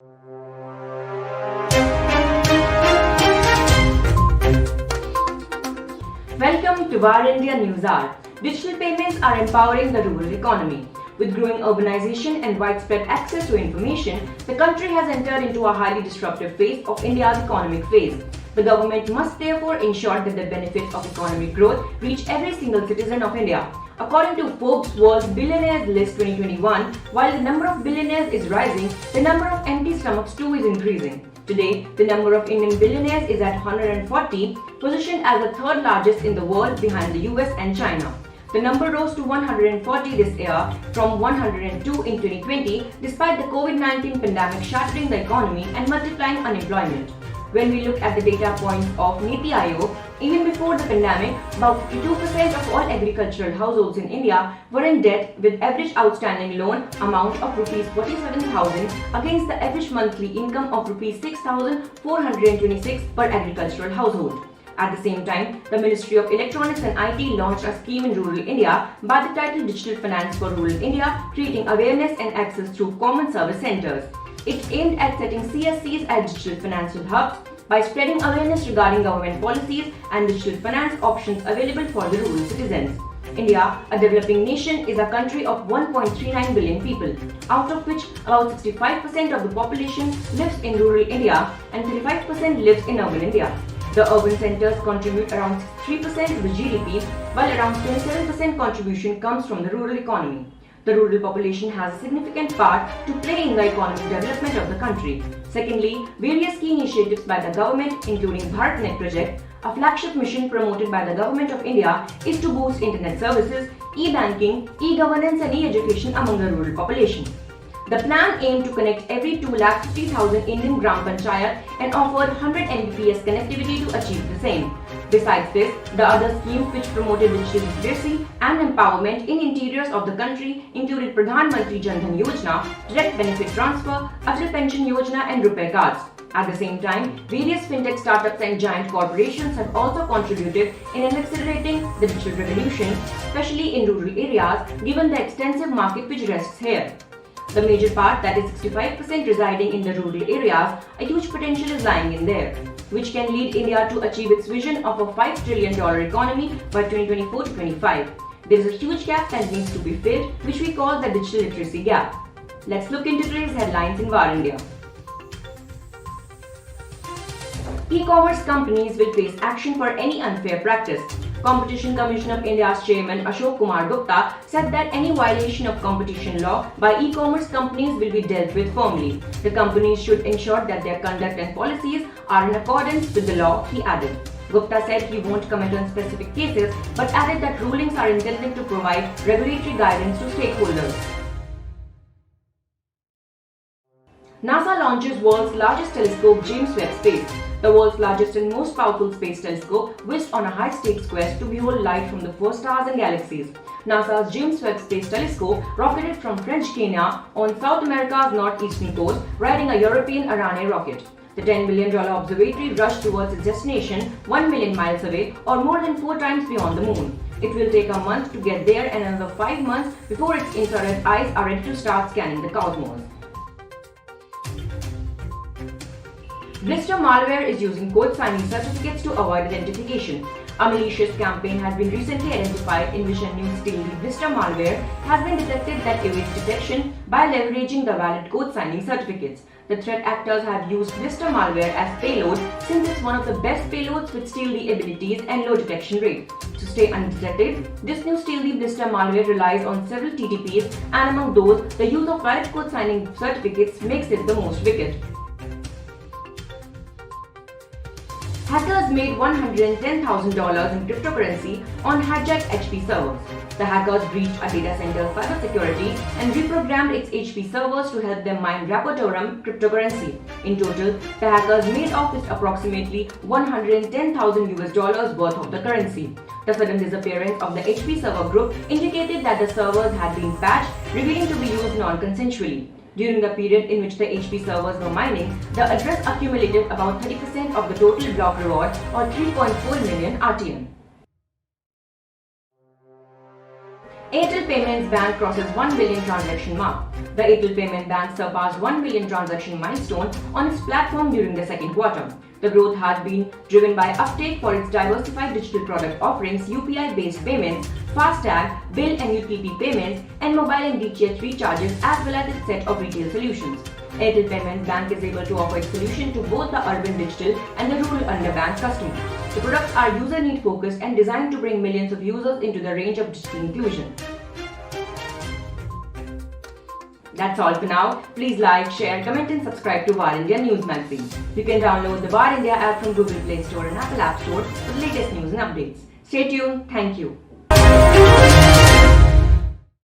Welcome to Our India News Hour. Digital payments are empowering the rural economy. With growing urbanization and widespread access to information, the country has entered into a highly disruptive phase of India's economic phase. The government must therefore ensure that the benefits of economic growth reach every single citizen of India. According to Forbes World's Billionaires List 2021, while the number of billionaires is rising, the number of empty stomachs too is increasing. Today, the number of Indian billionaires is at 140, positioned as the third largest in the world behind the US and China. The number rose to 140 this year from 102 in 2020 despite the COVID-19 pandemic shattering the economy and multiplying unemployment. When we look at the data points of Niti Aayog, even before the pandemic, about 52% of all agricultural households in India were in debt with average outstanding loan amount of Rs 47,000 against the average monthly income of Rs 6,426 per agricultural household. At the same time, the Ministry of Electronics and IT launched a scheme in rural India by the title Digital Finance for Rural India, creating awareness and access through common service centers. It aimed at setting CSCs as digital financial hubs by spreading awareness regarding government policies and digital finance options available for the rural citizens. India, a developing nation, is a country of 1.39 billion people, out of which about 65% of the population lives in rural India and 35% lives in urban India. The urban centers contribute around 3% to the GDP, while around 27% contribution comes from the rural economy. The rural population has a significant part to play in the economic development of the country. Secondly, various key initiatives by the government, including BharatNet project, a flagship mission promoted by the Government of India, is to boost internet services, e-banking, e-governance and e-education among the rural population. The plan aimed to connect every 250,000 Indian Gram Panchayat and offered 100 Mbps connectivity to achieve the same. Besides this, the other schemes which promoted digital literacy and empowerment in interiors of the country included Pradhan Mantri Jan Dhan Yojana, Direct Benefit Transfer, Atal Pension Yojana and RuPay cards. At the same time, various fintech startups and giant corporations have also contributed in accelerating the digital revolution, especially in rural areas, given the extensive market which rests here. The major part, that is 65% residing in the rural areas, a huge potential is lying in there, which can lead India to achieve its vision of a $5 trillion economy by 2024 to 25. There is a huge gap that needs to be filled, which we call the digital literacy gap. Let's look into today's headlines in Our India. E-commerce companies will face action for any unfair practice. Competition Commission of India's chairman Ashok Kumar Gupta said that any violation of competition law by e-commerce companies will be dealt with firmly. The companies should ensure that their conduct and policies are in accordance with the law, he added. Gupta said he won't comment on specific cases, but added that rulings are intended to provide regulatory guidance to stakeholders. NASA launches world's largest telescope, James Webb Space. The world's largest and most powerful space telescope whizzed on a high-stakes quest to behold light from the first stars and galaxies. NASA's James Webb Space Telescope rocketed from French Guiana on South America's northeastern coast, riding a European Ariane rocket. The $10 million observatory rushed towards its destination 1 million miles away, or more than 4 times beyond the moon. It will take a month to get there and another 5 months before its infrared eyes are ready to start scanning the cosmos. Blister malware is using code signing certificates to avoid identification. A malicious campaign has been recently identified in which a new stealthy blister malware has been detected that evades detection by leveraging the valid code signing certificates. The threat actors have used blister malware as payload since it's one of the best payloads with stealthy abilities and low detection rate. To stay undetected, this new stealthy blister malware relies on several TTPs, and among those, the use of valid code signing certificates makes it the most wicked. Hackers made $110,000 in cryptocurrency on hijacked HP servers. The hackers breached a data center's cybersecurity and reprogrammed its HP servers to help them mine Rapatorum cryptocurrency. In total, the hackers made off with approximately $110,000 worth of the currency. The sudden disappearance of the HP server group indicated that the servers had been patched, revealing to be used non-consensually. During the period in which the HP servers were mining, the address accumulated about 30% of the total block reward, or 3.4 million RTM. Airtel Payments Bank crosses 1 billion transaction mark. The Airtel Payment Bank surpassed 1 billion transaction milestone on its platform during the second quarter. The growth has been driven by uptake for its diversified digital product offerings, UPI-based payments, FASTag, bill and utility payments, and mobile and DTH recharges, as well as its set of retail solutions. Airtel Payments Bank is able to offer its solution to both the urban digital and the rural underbanked customers. The products are user need focused and designed to bring millions of users into the range of digital inclusion. That's all for now. Please like, share, comment and subscribe to VAR India News Magazine. You can download the VAR India app from Google Play Store and Apple App Store for the latest news and updates. Stay tuned. Thank you.